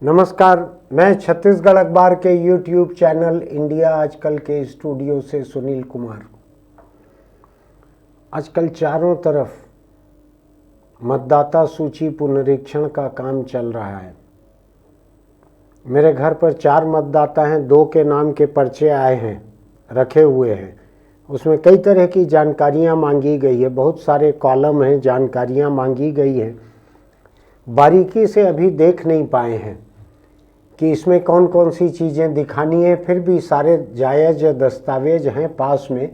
नमस्कार, मैं छत्तीसगढ़ अखबार के यूट्यूब चैनल इंडिया आजकल के स्टूडियो से सुनील कुमार। आजकल चारों तरफ मतदाता सूची पुनरीक्षण का काम चल रहा है। मेरे घर पर 4 मतदाता हैं, 2 के नाम के पर्चे आए हैं, रखे हुए हैं। उसमें कई तरह की जानकारियां मांगी गई है, बहुत सारे कॉलम हैं, जानकारियां मांगी गई हैं। बारीकी से अभी देख नहीं पाए हैं कि इसमें कौन कौन सी चीज़ें दिखानी है। फिर भी सारे जायज़ दस्तावेज हैं पास में,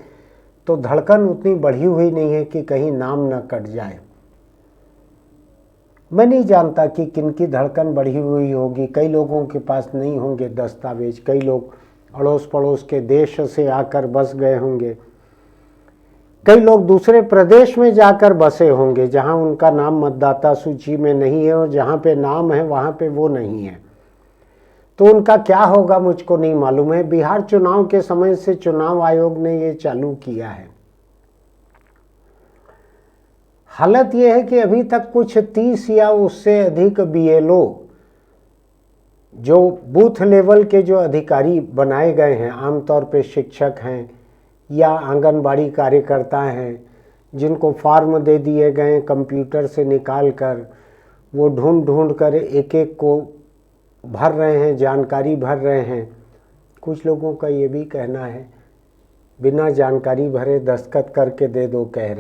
तो धड़कन उतनी बढ़ी हुई नहीं है कि कहीं नाम न कट जाए। मैं नहीं जानता कि किनकी धड़कन बढ़ी हुई होगी। कई लोगों के पास नहीं होंगे दस्तावेज, कई लोग अड़ोस पड़ोस के देश से आकर बस गए होंगे, कई लोग दूसरे प्रदेश में जाकर बसे होंगे जहां उनका नाम मतदाता सूची में नहीं है, और जहां पे नाम है वहां पे वो नहीं है। तो उनका क्या होगा मुझको नहीं मालूम है। बिहार चुनाव के समय से चुनाव आयोग ने ये चालू किया है। हालत ये है कि अभी तक कुछ 30 या उससे अधिक बीएलओ जो बूथ लेवल के जो अधिकारी बनाए गए हैं, आमतौर पे शिक्षक हैं या आंगनबाड़ी कार्यकर्ता हैं, जिनको फॉर्म दे दिए गए कंप्यूटर से निकाल कर, वो ढूंढ ढूंढ कर एक एक को भर रहे हैं, जानकारी भर रहे हैं। कुछ लोगों का ये भी कहना है बिना जानकारी भरे दस्तखत करके दे दो, कह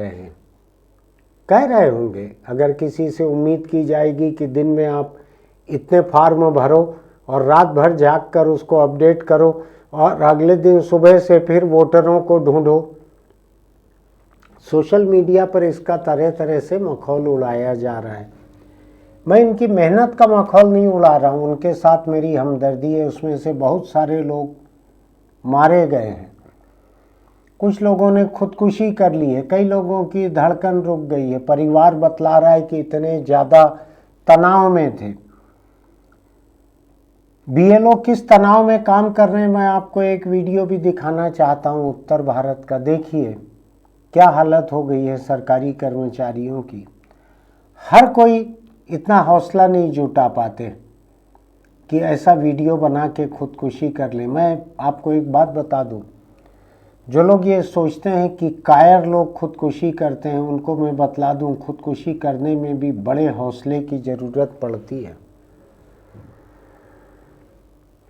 रहे होंगे। अगर किसी से उम्मीद की जाएगी कि दिन में आप इतने फॉर्म भरो और रात भर जाग कर उसको अपडेट करो और अगले दिन सुबह से फिर वोटरों को ढूंढो। सोशल मीडिया पर इसका तरह तरह से मखौल उड़ाया जा रहा है। मैं इनकी मेहनत का मखौल नहीं उड़ा रहा हूँ, उनके साथ मेरी हमदर्दी है। उसमें से बहुत सारे लोग मारे गए हैं, कुछ लोगों ने खुदकुशी कर ली है, कई लोगों की धड़कन रुक गई है। परिवार बतला रहा है कि इतने ज़्यादा तनाव में थे। बीएलओ किस तनाव में काम कर रहे हैं, मैं आपको एक वीडियो भी दिखाना चाहता हूँ उत्तर भारत का। देखिए क्या हालत हो गई है सरकारी कर्मचारियों की। हर कोई इतना हौसला नहीं जुटा पाते कि ऐसा वीडियो बना के खुदकुशी कर ले। मैं आपको एक बात बता दूं, जो लोग ये सोचते हैं कि कायर लोग खुदकुशी करते हैं, उनको मैं बतला दूं खुदकुशी करने में भी बड़े हौसले की ज़रूरत पड़ती है।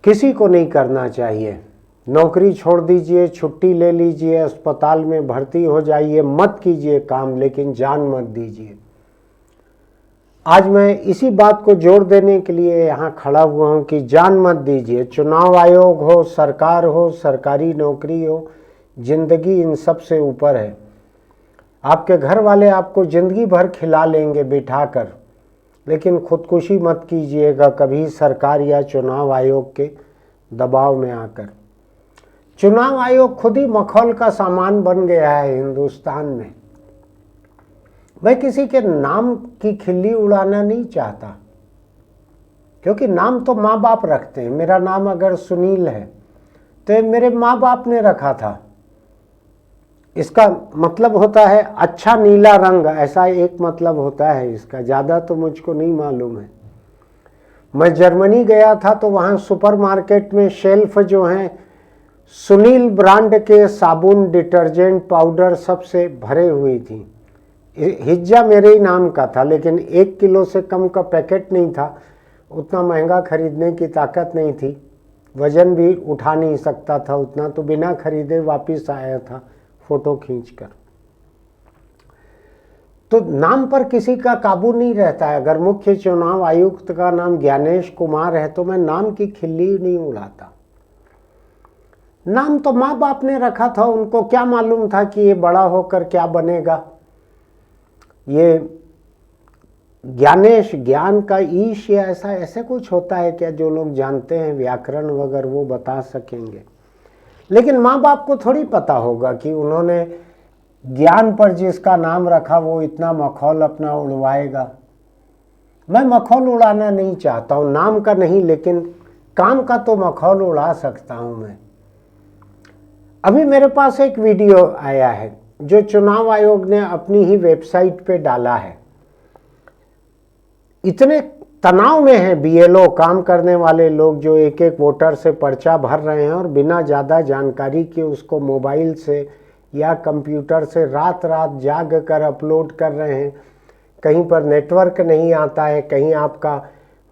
किसी को नहीं करना चाहिए। नौकरी छोड़ दीजिए, छुट्टी ले लीजिए, अस्पताल में भर्ती हो जाइए, मत कीजिए काम, लेकिन जान मत दीजिए। आज मैं इसी बात को जोर देने के लिए यहाँ खड़ा हुआ हूँ कि जान मत दीजिए। चुनाव आयोग हो, सरकार हो, सरकारी नौकरी हो, जिंदगी इन सब से ऊपर है। आपके घर वाले आपको जिंदगी भर खिला लेंगे बिठाकर, लेकिन खुदकुशी मत कीजिएगा कभी सरकार या चुनाव आयोग के दबाव में आकर। चुनाव आयोग खुद ही मखौल का सामान बन गया है हिंदुस्तान में। मैं किसी के नाम की खिल्ली उड़ाना नहीं चाहता, क्योंकि नाम तो माँ बाप रखते हैं। मेरा नाम अगर सुनील है तो मेरे माँ बाप ने रखा था। इसका मतलब होता है अच्छा नीला रंग, ऐसा एक मतलब होता है इसका, ज़्यादा तो मुझको नहीं मालूम है। मैं जर्मनी गया था तो वहाँ सुपरमार्केट में शेल्फ जो हैं सुनील ब्रांड के साबुन, डिटर्जेंट, पाउडर सबसे भरे हुई थी। हिज्जा मेरे ही नाम का था, लेकिन 1 किलो से कम का पैकेट नहीं था। उतना महंगा खरीदने की ताकत नहीं थी, वजन भी उठा नहीं सकता था उतना, तो बिना खरीदे वापस आया था फोटो खींचकर। तो नाम पर किसी का काबू नहीं रहता है। अगर मुख्य चुनाव आयुक्त का नाम ज्ञानेश कुमार है तो मैं नाम की खिल्ली नहीं उड़ाता। नाम तो माँ बाप ने रखा था, उनको क्या मालूम था कि ये बड़ा होकर क्या बनेगा। ये ज्ञानेश, ज्ञान का ईश या ऐसा ऐसे कुछ होता है क्या, जो लोग जानते हैं व्याकरण वगैरह वो बता सकेंगे। लेकिन माँ बाप को थोड़ी पता होगा कि उन्होंने ज्ञान पर जिसका नाम रखा वो इतना मखौल अपना उड़वाएगा। मैं मखौल उड़ाना नहीं चाहता हूँ, नाम का नहीं, लेकिन काम का तो मखौल उड़ा सकता हूँ मैं। अभी मेरे पास एक वीडियो आया है जो चुनाव आयोग ने अपनी ही वेबसाइट पे डाला है। इतने तनाव में है बीएलओ काम करने वाले लोग, जो एक एक वोटर से पर्चा भर रहे हैं और बिना ज़्यादा जानकारी के उसको मोबाइल से या कंप्यूटर से रात रात जाग कर अपलोड कर रहे हैं। कहीं पर नेटवर्क नहीं आता है, कहीं आपका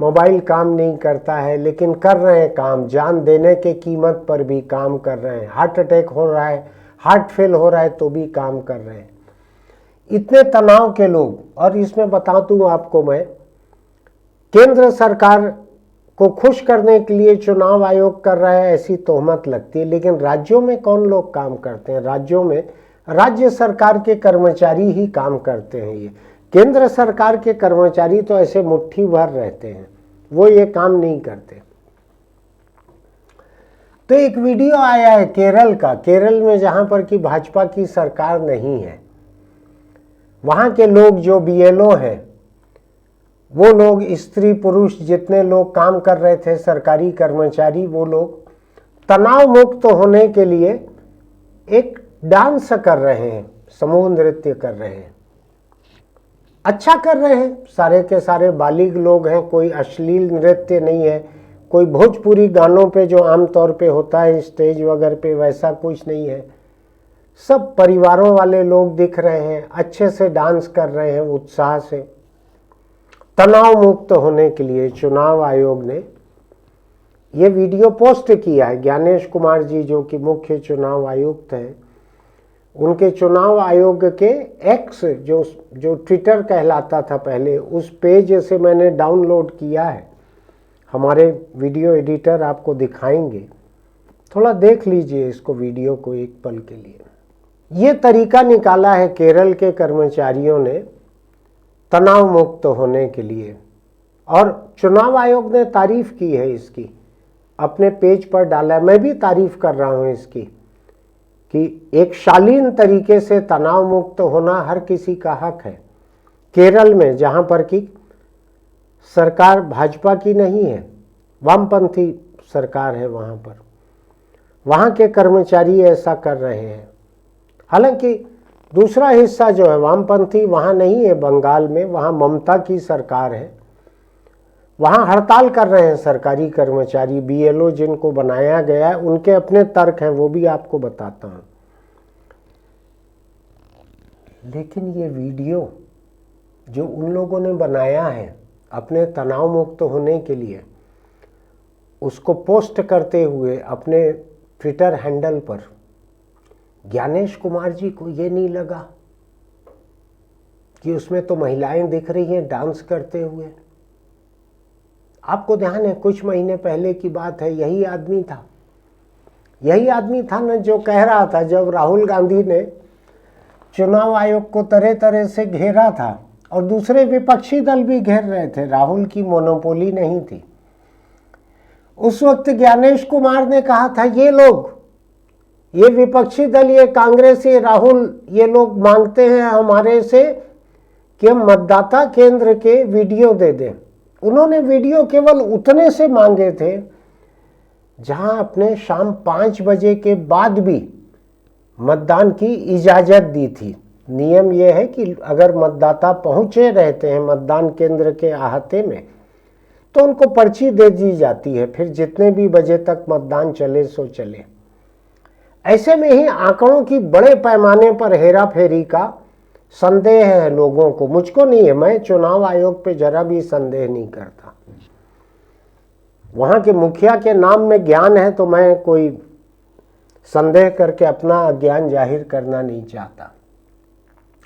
मोबाइल काम नहीं करता है, लेकिन कर रहे हैं काम, जान देने के कीमत पर भी काम कर रहे हैं। हार्ट अटैक हो रहा है, हार्ट फेल हो रहा है तो भी काम कर रहे हैं। इतने तनाव के लोग, और इसमें बता दूं आपको मैं, केंद्र सरकार को खुश करने के लिए चुनाव आयोग कर रहा है ऐसी तोहमत लगती है, लेकिन राज्यों में कौन लोग काम करते हैं? राज्यों में राज्य सरकार के कर्मचारी ही काम करते हैं। ये केंद्र सरकार के कर्मचारी तो ऐसे मुट्ठी भर रहते हैं, वो ये काम नहीं करते। तो एक वीडियो आया है केरल का, केरल में जहां पर कि भाजपा की सरकार नहीं है, वहां के लोग जो बीएलओ हैं, वो लोग स्त्री पुरुष जितने लोग काम कर रहे थे, सरकारी कर्मचारी, वो लोग तनाव मुक्त होने के लिए एक डांस कर रहे हैं, समूह नृत्य कर रहे हैं। अच्छा कर रहे हैं, सारे के सारे बालिग लोग हैं, कोई अश्लील नृत्य नहीं है, कोई भोजपुरी गानों पे जो आमतौर पे होता है स्टेज वगैरह पे वैसा कुछ नहीं है। सब परिवारों वाले लोग दिख रहे हैं, अच्छे से डांस कर रहे हैं उत्साह से। तनाव मुक्त होने के लिए चुनाव आयोग ने ये वीडियो पोस्ट किया है। ज्ञानेश कुमार जी जो कि मुख्य चुनाव आयुक्त हैं, उनके चुनाव आयोग के एक्स जो ट्विटर कहलाता था पहले, उस पेज से मैंने डाउनलोड किया है। हमारे वीडियो एडिटर आपको दिखाएंगे, थोड़ा देख लीजिए इसको, वीडियो को एक पल के लिए। ये तरीका निकाला है केरल के कर्मचारियों ने तनाव मुक्त होने के लिए, और चुनाव आयोग ने तारीफ की है इसकी, अपने पेज पर डाला है। मैं भी तारीफ कर रहा हूँ इसकी कि एक शालीन तरीके से तनाव मुक्त होना हर किसी का हक है। केरल में जहाँ पर कि सरकार भाजपा की नहीं है, वामपंथी सरकार है, वहाँ के कर्मचारी ऐसा कर रहे हैं। हालांकि दूसरा हिस्सा जो है वामपंथी वहाँ नहीं है, बंगाल में, वहाँ ममता की सरकार है, वहाँ हड़ताल कर रहे हैं सरकारी कर्मचारी, बीएलओ जिनको बनाया गया है, उनके अपने तर्क हैं, वो भी आपको बताता हूँ। लेकिन ये वीडियो जो उन लोगों ने बनाया है अपने तनाव मुक्त होने के लिए, उसको पोस्ट करते हुए अपने ट्विटर हैंडल पर, ज्ञानेश कुमार जी को ये नहीं लगा कि उसमें तो महिलाएं दिख रही हैं डांस करते हुए। आपको ध्यान है कुछ महीने पहले की बात है, यही आदमी था ना जो कह रहा था, जब राहुल गांधी ने चुनाव आयोग को तरह तरह से घेरा था और दूसरे विपक्षी दल भी घेर रहे थे, राहुल की मोनोपोली नहीं थी, उस वक्त ज्ञानेश कुमार ने कहा था ये लोग, ये विपक्षी दल, ये कांग्रेस, ये राहुल, ये लोग मांगते हैं हमारे से कि हम मतदाता केंद्र के वीडियो दे दें। उन्होंने वीडियो केवल उतने से मांगे थे जहां अपने शाम 5 बजे के बाद भी मतदान की इजाजत दी थी। नियम यह है कि अगर मतदाता पहुंचे रहते हैं मतदान केंद्र के अहाते में तो उनको पर्ची दे दी जाती है, फिर जितने भी बजे तक मतदान चले सो चले। ऐसे में ही आंकड़ों की बड़े पैमाने पर हेरा फेरी का संदेह है लोगों को, मुझको नहीं है, मैं चुनाव आयोग पे जरा भी संदेह नहीं करता। वहां के मुखिया के नाम में ज्ञान है तो मैं कोई संदेह करके अपना ज्ञान जाहिर करना नहीं चाहता।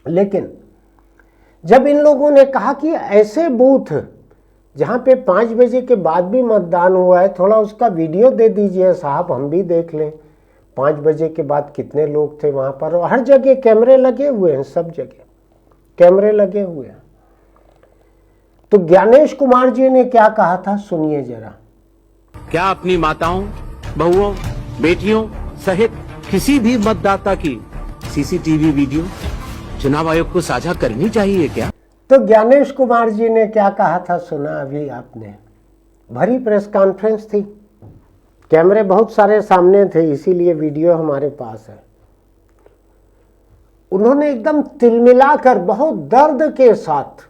लेकिन जब इन लोगों ने कहा कि ऐसे बूथ जहां पे 5 बजे के बाद भी मतदान हुआ है, थोड़ा उसका वीडियो दे दीजिए साहब, हम भी देख लें 5 बजे के बाद कितने लोग थे वहां पर। और हर जगह कैमरे लगे हुए हैं, सब जगह कैमरे लगे हुए हैं। तो ज्ञानेश कुमार जी ने क्या कहा था सुनिए जरा। क्या अपनी माताओं, बहुओं, बेटियों सहित किसी भी मतदाता की सीसीटीवी वीडियो चुनाव आयोग को साझा करनी चाहिए क्या? तो ज्ञानेश कुमार जी ने क्या कहा था सुना अभी आपने, भरी प्रेस कॉन्फ्रेंस थी, कैमरे बहुत सारे सामने थे, इसीलिए वीडियो हमारे पास है। उन्होंने एकदम तिलमिलाकर बहुत दर्द के साथ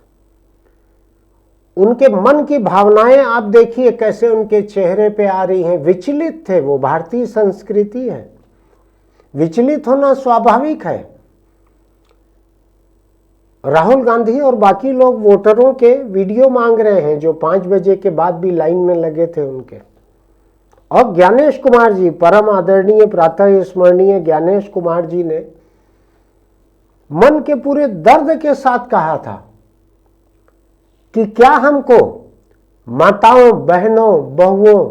उनके मन की भावनाएं आप देखिए कैसे उनके चेहरे पे आ रही हैं। विचलित थे वो, भारतीय संस्कृति है, विचलित होना स्वाभाविक है। राहुल गांधी और बाकी लोग वोटरों के वीडियो मांग रहे हैं जो 5 बजे के बाद भी लाइन में लगे थे उनके। और ज्ञानेश कुमार जी, परम आदरणीय प्रातः स्मरणीय ज्ञानेश कुमार जी ने मन के पूरे दर्द के साथ कहा था कि क्या हमको माताओं, बहनों, बहुओं,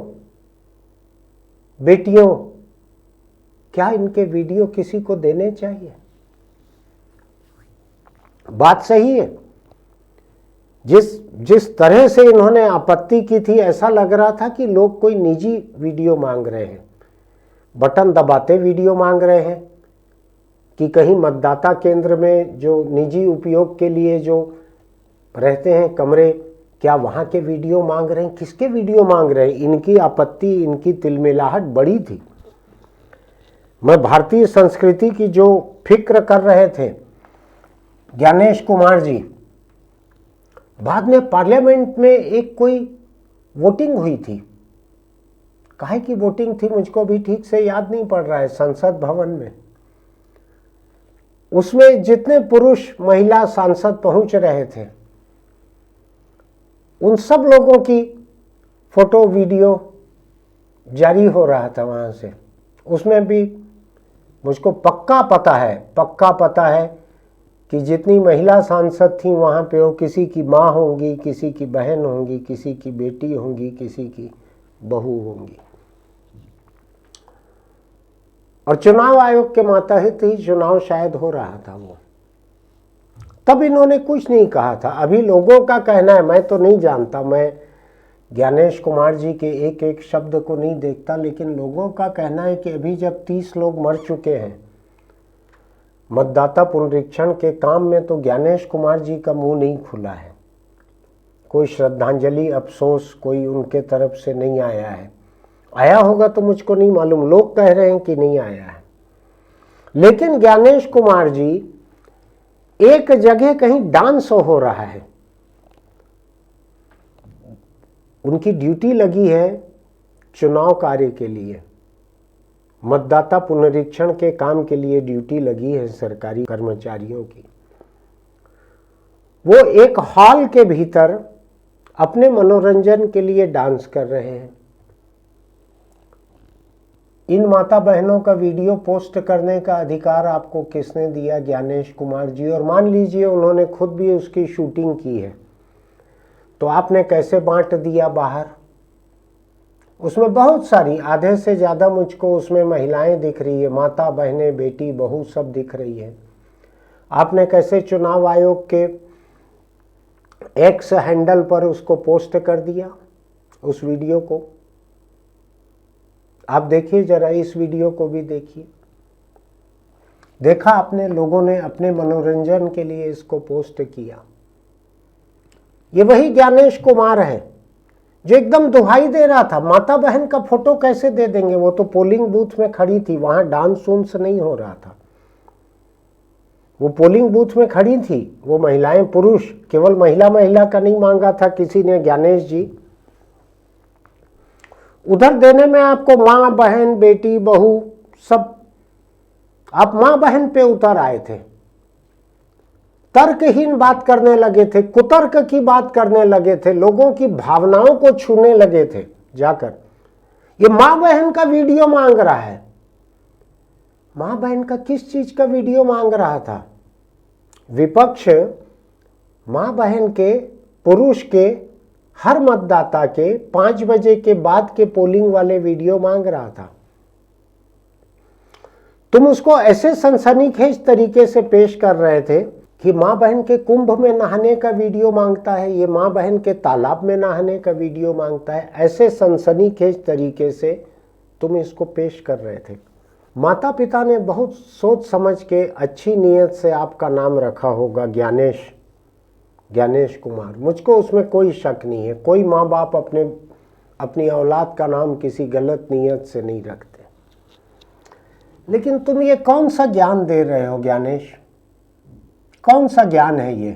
बेटियों, क्या इनके वीडियो किसी को देने चाहिए? बात सही है। जिस तरह से इन्होंने आपत्ति की थी, ऐसा लग रहा था कि लोग कोई निजी वीडियो मांग रहे हैं, बटन दबाते वीडियो मांग रहे हैं, कि कहीं मतदाता केंद्र में जो निजी उपयोग के लिए जो रहते हैं कमरे, क्या वहां के वीडियो मांग रहे हैं? किसके वीडियो मांग रहे हैं? इनकी आपत्ति, इनकी तिलमिलाहट बड़ी थी। मैं भारतीय संस्कृति की जो फिक्र कर रहे थे ज्ञानेश कुमार जी, बाद में पार्लियामेंट में एक कोई वोटिंग हुई थी, काहे की वोटिंग थी मुझको भी ठीक से याद नहीं पड़ रहा है, संसद भवन में। उसमें जितने पुरुष महिला सांसद पहुंच रहे थे, उन सब लोगों की फोटो वीडियो जारी हो रहा था वहां से। उसमें भी मुझको पक्का पता है कि जितनी महिला सांसद थी वहां पे, वो किसी की माँ होंगी, किसी की बहन होंगी, किसी की बेटी होंगी, किसी की बहू होंगी। और चुनाव आयोग के मातहत ही चुनाव शायद हो रहा था वो। तब इन्होंने कुछ नहीं कहा था। अभी लोगों का कहना है, मैं तो नहीं जानता, मैं ज्ञानेश कुमार जी के एक एक शब्द को नहीं देखता, लेकिन लोगों का कहना है कि अभी जब 30 लोग मर चुके हैं मतदाता पुनरीक्षण के काम में, तो ज्ञानेश कुमार जी का मुंह नहीं खुला है। कोई श्रद्धांजलि, अफसोस कोई उनके तरफ से नहीं आया है। आया होगा तो मुझको नहीं मालूम, लोग कह रहे हैं कि नहीं आया है। लेकिन ज्ञानेश कुमार जी, एक जगह कहीं डांस हो रहा है, उनकी ड्यूटी लगी है चुनाव कार्य के लिए, मतदाता पुनरीक्षण के काम के लिए ड्यूटी लगी है सरकारी कर्मचारियों की। वो एक हॉल के भीतर अपने मनोरंजन के लिए डांस कर रहे हैं। इन माता बहनों का वीडियो पोस्ट करने का अधिकार आपको किसने दिया? ज्ञानेश कुमार जी। और मान लीजिए उन्होंने खुद भी उसकी शूटिंग की है, तो आपने कैसे बांट दिया बाहर? उसमें बहुत सारी, आधे से ज़्यादा मुझको उसमें महिलाएं दिख रही है, माता, बहनें, बेटी, बहू सब दिख रही है। आपने कैसे चुनाव आयोग के एक्स हैंडल पर उसको पोस्ट कर दिया, उस वीडियो को? आप देखिए जरा, इस वीडियो को भी देखिए। देखा आपने, लोगों ने अपने मनोरंजन के लिए इसको पोस्ट किया। ये वही ज्ञानेश कुमार है जो एकदम दुहाई दे रहा था। माता बहन का फोटो कैसे दे देंगे? वो तो पोलिंग बूथ में खड़ी थी, वहां डांस उन्स नहीं हो रहा था। वो पोलिंग बूथ में खड़ी थी, वो महिलाएं, पुरुष, केवल महिला का नहीं मांगा था किसी ने, ज्ञानेश जी। उधर देने में आपको माँ, बहन, बेटी, बहू सब, आप माँ बहन पे उतर आए थे, तर्कहीन बात करने लगे थे, कुतर्क की बात करने लगे थे, लोगों की भावनाओं को छूने लगे थे जाकर। ये माँ बहन का वीडियो मांग रहा है। माँ बहन का किस चीज का वीडियो मांग रहा था? विपक्ष माँ बहन के, पुरुष के, हर मतदाता के 5 बजे के बाद के पोलिंग वाले वीडियो मांग रहा था। तुम उसको ऐसे सनसनीखेज तरीके से पेश कर रहे थे कि माँ बहन के कुंभ में नहाने का वीडियो मांगता है, ये माँ बहन के तालाब में नहाने का वीडियो मांगता है। ऐसे सनसनीखेज तरीके से तुम इसको पेश कर रहे थे। माता पिता ने बहुत सोच समझ के, अच्छी नीयत से आपका नाम रखा होगा ज्ञानेश कुमार, मुझको उसमें कोई शक नहीं है। कोई माँ बाप अपनी औलाद का नाम किसी गलत नीयत से नहीं रखते। लेकिन तुम ये कौन सा ज्ञान दे रहे हो ज्ञानेश? कौन सा ज्ञान है ये?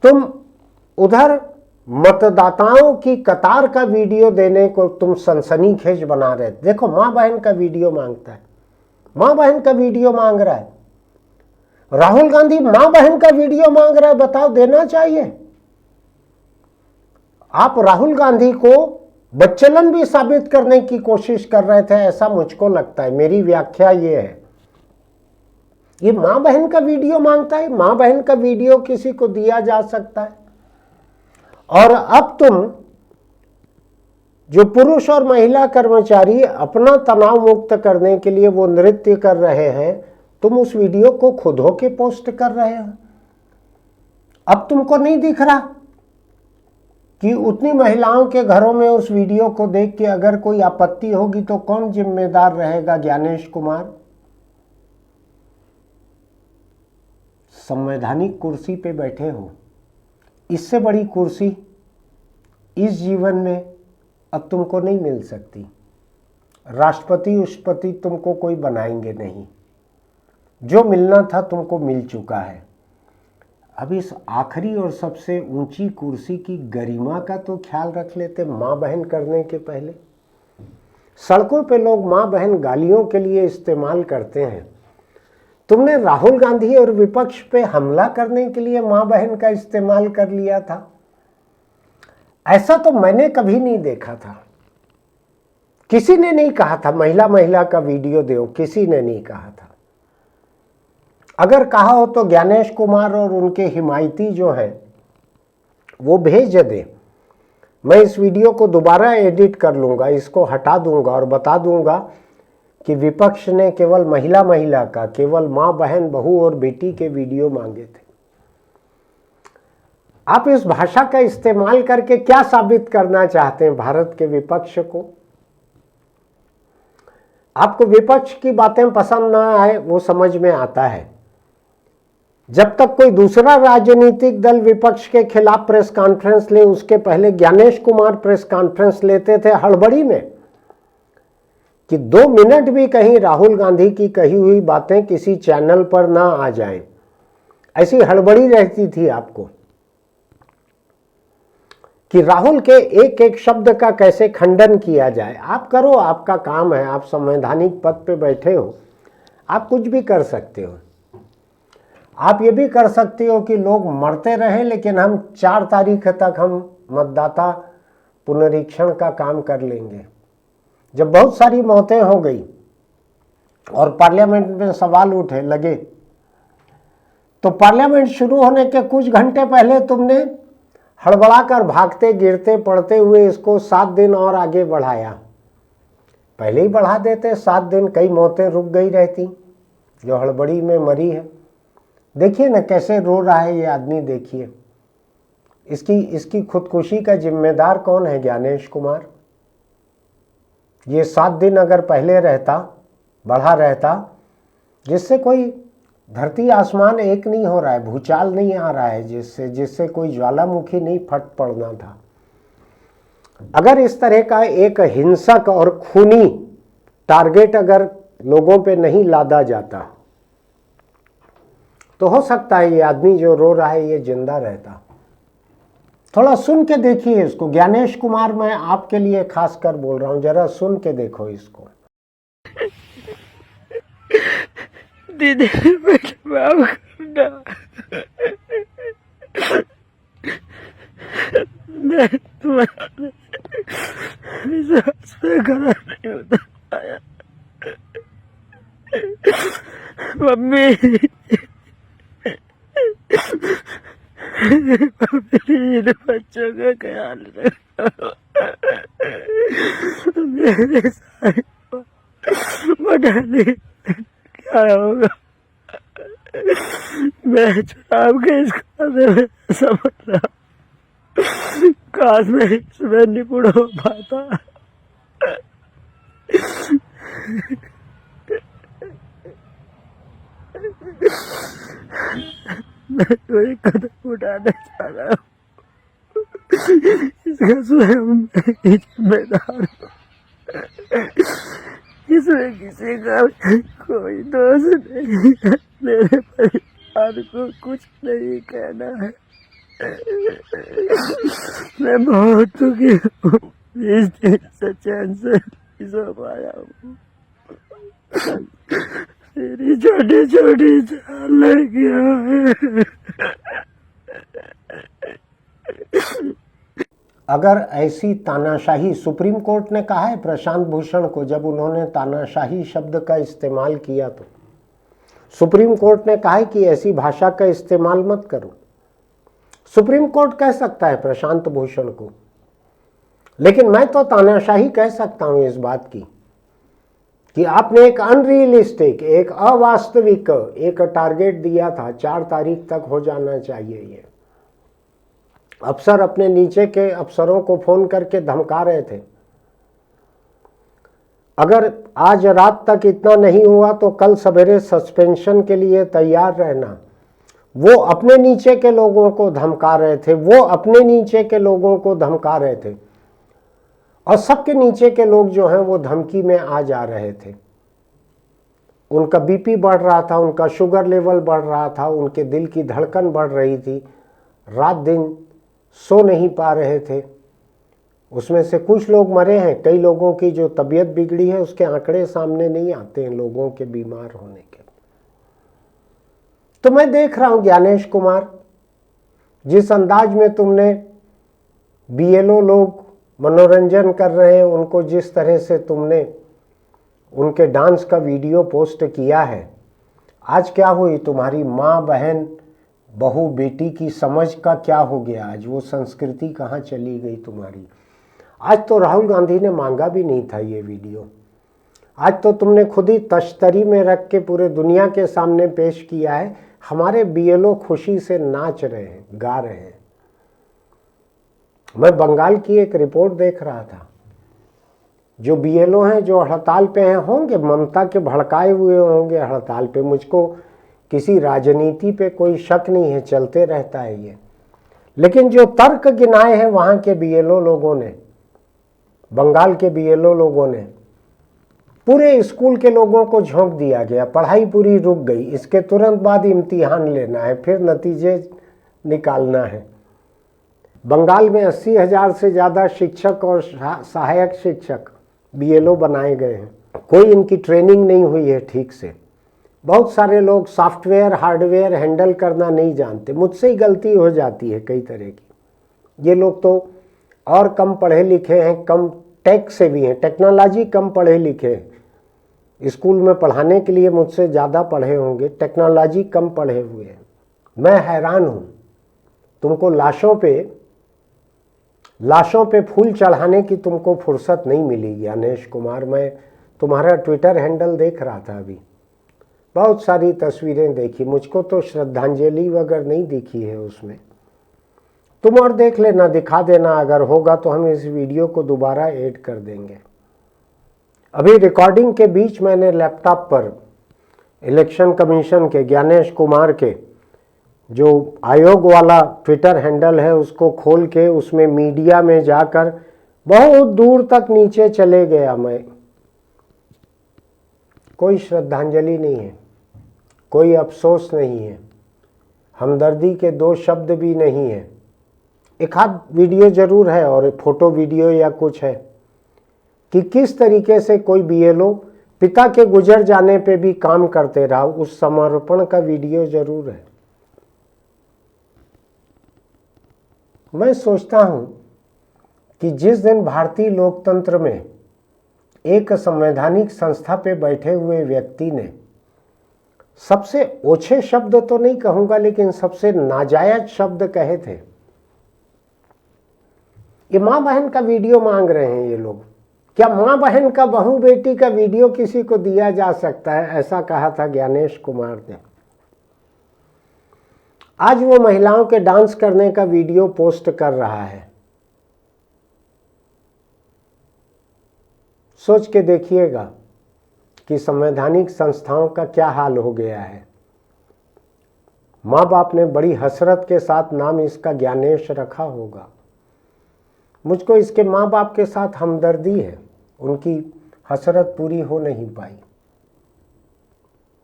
तुम उधर मतदाताओं की कतार का वीडियो देने को तुम सनसनीखेज बना रहे। देखो मां बहन का वीडियो मांगता है, मां बहन का वीडियो मांग रहा है। राहुल गांधी मां बहन का वीडियो मांग रहा है, बताओ देना चाहिए? आप राहुल गांधी को बच्चलन भी साबित करने की कोशिश कर रहे थे, ऐसा मुझको लगता है। मेरी व्याख्या ये है, ये मां बहन का वीडियो मांगता है। मां बहन का वीडियो किसी को दिया जा सकता है। और अब तुम जो पुरुष और महिला कर्मचारी अपना तनाव मुक्त करने के लिए वो नृत्य कर रहे हैं, तुम उस वीडियो को खुद होके पोस्ट कर रहे हो। अब तुमको नहीं दिख रहा कि उतनी महिलाओं के घरों में उस वीडियो को देख के अगर कोई आपत्ति होगी तो कौन जिम्मेदार रहेगा? ज्ञानेश कुमार संवैधानिक कुर्सी पे बैठे हो, इससे बड़ी कुर्सी इस जीवन में अब तुमको नहीं मिल सकती। राष्ट्रपति उष्पति तुमको कोई बनाएंगे नहीं, जो मिलना था तुमको मिल चुका है। अब इस आखिरी और सबसे ऊंची कुर्सी की गरिमा का तो ख्याल रख लेते माँ बहन करने के पहले। सड़कों पे लोग माँ बहन गालियों के लिए इस्तेमाल करते हैं, तुमने राहुल गांधी और विपक्ष पे हमला करने के लिए माँ बहन का इस्तेमाल कर लिया था। ऐसा तो मैंने कभी नहीं देखा था। किसी ने नहीं कहा था महिला महिला का वीडियो दो, किसी ने नहीं कहा था। अगर कहा हो तो ज्ञानेश कुमार और उनके हिमायती जो हैं वो भेज दे। मैं इस वीडियो को दोबारा एडिट कर लूँगा, इसको हटा दूंगा और बता दूंगा कि विपक्ष ने केवल महिला महिला का, केवल माँ बहन बहू और बेटी के वीडियो मांगे थे। आप इस भाषा का इस्तेमाल करके क्या साबित करना चाहते हैं भारत के विपक्ष को? आपको विपक्ष की बातें पसंद ना आए वो समझ में आता है। जब तक कोई दूसरा राजनीतिक दल विपक्ष के खिलाफ प्रेस कॉन्फ्रेंस ले, उसके पहले ज्ञानेश कुमार प्रेस कॉन्फ्रेंस लेते थे हड़बड़ी में कि 2 मिनट भी कहीं राहुल गांधी की कही हुई बातें किसी चैनल पर ना आ जाएं। ऐसी हड़बड़ी रहती थी आपको कि राहुल के एक एक शब्द का कैसे खंडन किया जाए। आप करो, आपका काम है, आप संवैधानिक पद पे बैठे हो, आप कुछ भी कर सकते हो। आप ये भी कर सकते हो कि लोग मरते रहे लेकिन हम 4 तारीख तक हम मतदाता पुनरीक्षण का काम कर लेंगे। जब बहुत सारी मौतें हो गई और पार्लियामेंट में सवाल उठे लगे, तो पार्लियामेंट शुरू होने के कुछ घंटे पहले तुमने हड़बड़ाकर भागते गिरते पड़ते हुए इसको 7 दिन और आगे बढ़ाया। पहले ही बढ़ा देते 7 दिन, कई मौतें रुक गई रहती जो हड़बड़ी में मरी है। देखिए ना कैसे रो रहा है ये आदमी, देखिए इसकी खुदकुशी का जिम्मेदार कौन है? ज्ञानेश कुमार। ये 7 दिन अगर पहले रहता, बढ़ा रहता, जिससे कोई धरती आसमान एक नहीं हो रहा है, भूचाल नहीं आ रहा है, जिससे कोई ज्वालामुखी नहीं फट पड़ना था। अगर इस तरह का एक हिंसक और खूनी टारगेट अगर लोगों पे नहीं लादा जाता तो हो सकता है ये आदमी जो रो रहा है ये जिंदा रहता। थोड़ा सुन के देखिए इसको। ज्ञानेश कुमार, मैं आपके लिए खास कर बोल रहा हूं, जरा सुन के देखो इसको। दीदी माफ करना, मैं तुम्हारे विश्वास पे खड़ा नहीं होता पाया। मम्मी इन बच्चों का ख्याल रखो, मेरे साथ बढ़ाने क्या होगा? मैं चुनाव के इस खाते में समझ रहा, काश मैं इसमें निपुण हो पाता। मैं तो एक कदम उठाना चाह रहा हूँ, इसका स्वयं मैं ही जिम्मेदार हूँ। इसमें किसी का कोई दोष नहीं है, मेरे परिवार को कुछ नहीं कहना है। मैं बहुत दुखी हूँ, इस दिन से चैन से नहीं सो पाया हूँ। मेरी छोटी छोटी 4 लड़कियां हैं। अगर ऐसी तानाशाही, सुप्रीम कोर्ट ने कहा है प्रशांत भूषण को, जब उन्होंने तानाशाही शब्द का इस्तेमाल किया तो सुप्रीम कोर्ट ने कहा है कि ऐसी भाषा का इस्तेमाल मत करो। सुप्रीम कोर्ट कह सकता है प्रशांत भूषण को, लेकिन मैं तो तानाशाही कह सकता हूं इस बात की कि आपने एक अनरियलिस्टिक, एक अवास्तविक एक टारगेट दिया था, 4 तारीख तक हो जाना चाहिए। ये अफसर अपने नीचे के अफसरों को फोन करके धमका रहे थे, अगर आज रात तक इतना नहीं हुआ तो कल सवेरे सस्पेंशन के लिए तैयार रहना। वो अपने नीचे के लोगों को धमका रहे थे, वो अपने नीचे के लोगों को धमका रहे थे, और सबके नीचे के लोग जो हैं वो धमकी में आ जा रहे थे। उनका बीपी बढ़ रहा था, उनका शुगर लेवल बढ़ रहा था, उनके दिल की धड़कन बढ़ रही थी, रात दिन सो नहीं पा रहे थे। उसमें से कुछ लोग मरे हैं, कई लोगों की जो तबीयत बिगड़ी है उसके आंकड़े सामने नहीं आते हैं लोगों के बीमार होने के। तो मैं देख रहा हूं ज्ञानेश कुमार, जिस अंदाज में तुमने बीएलओ लोग मनोरंजन कर रहे हैं उनको, जिस तरह से तुमने उनके डांस का वीडियो पोस्ट किया है, आज क्या हुई? तुम्हारी माँ बहन बहू बेटी की समझ का क्या हो गया? आज वो संस्कृति कहाँ चली गई तुम्हारी? आज तो राहुल गांधी ने मांगा भी नहीं था ये वीडियो, आज तो तुमने खुद ही तश्तरी में रख के पूरे दुनिया के सामने पेश किया है। हमारे बीएलओ खुशी से नाच रहे हैं, गा रहे हैं। मैं बंगाल की एक रिपोर्ट देख रहा था, जो बीएलओ हैं जो हड़ताल पे हैं, होंगे ममता के भड़काए हुए होंगे हड़ताल पे, मुझको किसी राजनीति पे कोई शक नहीं है, चलते रहता है ये। लेकिन जो तर्क गिनाए हैं वहां के बीएलओ लोगों ने, बंगाल के बीएलओ लोगों ने, पूरे स्कूल के लोगों को झोंक दिया गया, पढ़ाई पूरी रुक गई, इसके तुरंत बाद इम्तिहान लेना है, फिर नतीजे निकालना है। बंगाल में 80,000 से ज़्यादा शिक्षक और सहायक शिक्षक बीएलओ बनाए गए हैं। कोई इनकी ट्रेनिंग नहीं हुई है ठीक से। बहुत सारे लोग सॉफ्टवेयर हार्डवेयर हैंडल करना नहीं जानते। मुझसे ही गलती हो जाती है कई तरह की। ये लोग तो और कम पढ़े लिखे हैं, कम टेक से भी हैं, टेक्नोलॉजी कम पढ़े लिखे हैं। स्कूल में पढ़ाने के लिए मुझसे ज़्यादा पढ़े होंगे, टेक्नोलॉजी कम पढ़े हुए हैं। मैं हैरान हूँ, तुमको लाशों पे फूल चढ़ाने की तुमको फुर्सत नहीं मिली ज्ञानेश कुमार। मैं तुम्हारा ट्विटर हैंडल देख रहा था अभी, बहुत सारी तस्वीरें देखी, मुझको तो श्रद्धांजलि वगैरह नहीं दिखी है उसमें। तुम और देख लेना, दिखा देना, अगर होगा तो हम इस वीडियो को दोबारा ऐड कर देंगे। अभी रिकॉर्डिंग के बीच मैंने लैपटॉप पर इलेक्शन कमीशन के ज्ञानेश कुमार के जो आयोग वाला ट्विटर हैंडल है उसको खोल के उसमें मीडिया में जाकर बहुत दूर तक नीचे चले गया मैं। कोई श्रद्धांजलि नहीं है, कोई अफसोस नहीं है, हमदर्दी के 2 शब्द भी नहीं है। एक आध वीडियो जरूर है और फोटो वीडियो या कुछ है कि किस तरीके से कोई बीएलओ पिता के गुजर जाने पे भी काम करते रहा, उस समर्पण का वीडियो जरूर है। मैं सोचता हूं कि जिस दिन भारतीय लोकतंत्र में एक संवैधानिक संस्था पे बैठे हुए व्यक्ति ने सबसे ओछे शब्द तो नहीं कहूंगा लेकिन सबसे नाजायज शब्द कहे थे, ये माँ बहन का वीडियो मांग रहे हैं ये लोग। क्या माँ बहन का, बहू बेटी का वीडियो किसी को दिया जा सकता है? ऐसा कहा था ज्ञानेश कुमार ने। आज वो महिलाओं के डांस करने का वीडियो पोस्ट कर रहा है। सोच के देखिएगा कि संवैधानिक संस्थाओं का क्या हाल हो गया है। माँ बाप ने बड़ी हसरत के साथ नाम इसका ज्ञानेश रखा होगा। मुझको इसके माँ बाप के साथ हमदर्दी है, उनकी हसरत पूरी हो नहीं पाई,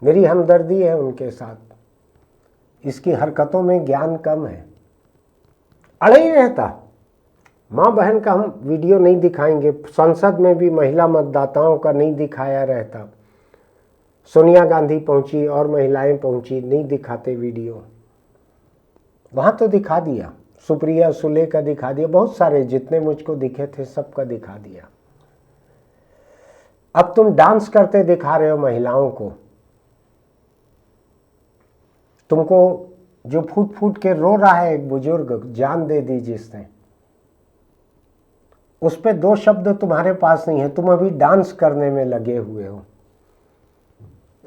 मेरी हमदर्दी है उनके साथ। इसकी हरकतों में ज्ञान कम है, अड़े ही रहता। माँ बहन का हम वीडियो नहीं दिखाएंगे, संसद में भी महिला मतदाताओं का नहीं दिखाया रहता। सोनिया गांधी पहुंची और महिलाएं पहुंची, नहीं दिखाते वीडियो। वहां तो दिखा दिया, सुप्रिया सुले का दिखा दिया, बहुत सारे जितने मुझको दिखे थे सबका दिखा दिया। अब तुम डांस करते दिखा रहे हो महिलाओं को। तुमको जो फूट फूट के रो रहा है एक बुजुर्ग, जान दे दी जिसने, उस पे 2 शब्द तुम्हारे पास नहीं है, तुम अभी डांस करने में लगे हुए हो।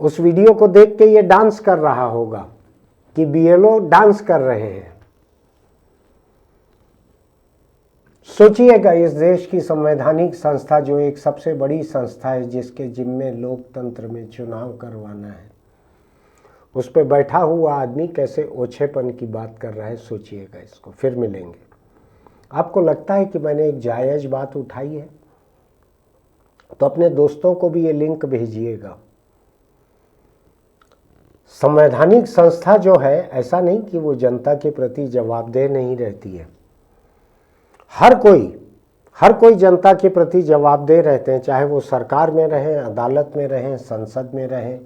उस वीडियो को देख के ये डांस कर रहा होगा कि बीएलओ डांस कर रहे हैं। सोचिएगा, इस देश की संवैधानिक संस्था जो एक सबसे बड़ी संस्था है, जिसके जिम्मे लोकतंत्र में चुनाव करवाना है, उस पे बैठा हुआ आदमी कैसे ओछेपन की बात कर रहा है। सोचिएगा इसको। फिर मिलेंगे। आपको लगता है कि मैंने एक जायज़ बात उठाई है तो अपने दोस्तों को भी ये लिंक भेजिएगा। संवैधानिक संस्था जो है, ऐसा नहीं कि वो जनता के प्रति जवाबदेह नहीं रहती है। हर कोई जनता के प्रति जवाबदेह रहते हैं, चाहे वो सरकार में रहें, अदालत में रहें, संसद में रहें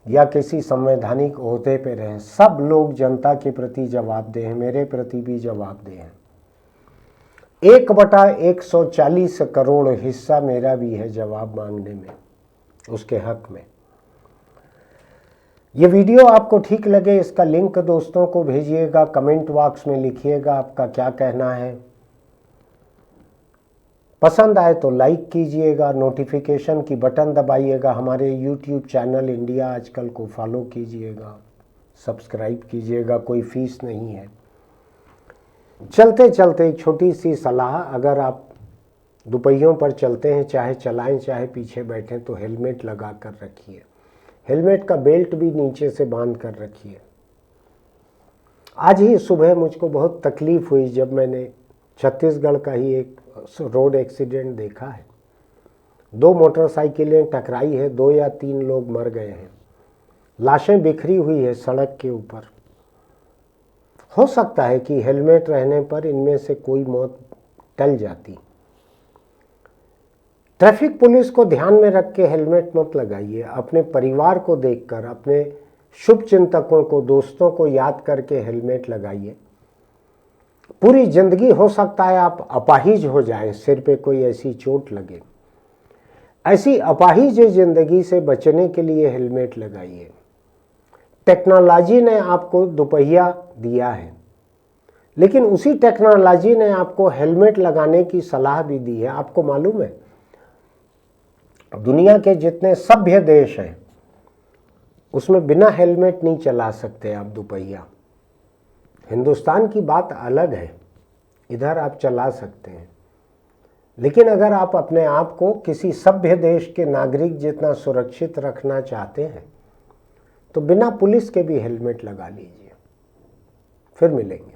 या किसी संवैधानिक ओहदे पे रहें। सब लोग जनता के प्रति जवाबदेह हैं, मेरे प्रति भी जवाबदेह हैं। 1/140 करोड़ हिस्सा मेरा भी है जवाब मांगने में, उसके हक में। ये वीडियो आपको ठीक लगे, इसका लिंक दोस्तों को भेजिएगा, कमेंट बॉक्स में लिखिएगा आपका क्या कहना है। पसंद आए तो लाइक कीजिएगा, नोटिफिकेशन की बटन दबाइएगा, हमारे यूट्यूब चैनल इंडिया आजकल को फॉलो कीजिएगा, सब्सक्राइब कीजिएगा, कोई फीस नहीं है। चलते चलते एक छोटी सी सलाह, अगर आप दुपहियों पर चलते हैं, चाहे चलाएं चाहे पीछे बैठें, तो हेलमेट लगा कर रखिए। हेलमेट का बेल्ट भी नीचे से बांध कर रखिए। आज ही सुबह मुझको बहुत तकलीफ हुई जब मैंने छत्तीसगढ़ का ही एक रोड एक्सीडेंट देखा है। 2 मोटरसाइकिलें टकराई है, 2 या 3 लोग मर गए हैं, लाशें बिखरी हुई है सड़क के ऊपर। हो सकता है कि हेलमेट रहने पर इनमें से कोई मौत टल जाती। ट्रैफिक पुलिस को ध्यान में रख के हेलमेट मत लगाइए। अपने परिवार को देखकर, अपने शुभ चिंतकों को, दोस्तों को याद करके हेलमेट लगाइए। पूरी जिंदगी हो सकता है आप अपाहिज हो जाएं, सिर पे कोई ऐसी चोट लगे। ऐसी अपाहिज जिंदगी से बचने के लिए हेलमेट लगाइए। टेक्नोलॉजी ने आपको दुपहिया दिया है, लेकिन उसी टेक्नोलॉजी ने आपको हेलमेट लगाने की सलाह भी दी है। आपको मालूम है, दुनिया के जितने सभ्य देश हैं उसमें बिना हेलमेट नहीं चला सकते आप दुपहिया। हिंदुस्तान की बात अलग है, इधर आप चला सकते हैं। लेकिन अगर आप अपने आप को किसी सभ्य देश के नागरिक जितना सुरक्षित रखना चाहते हैं तो बिना पुलिस के भी हेलमेट लगा लीजिए। फिर मिलेंगे।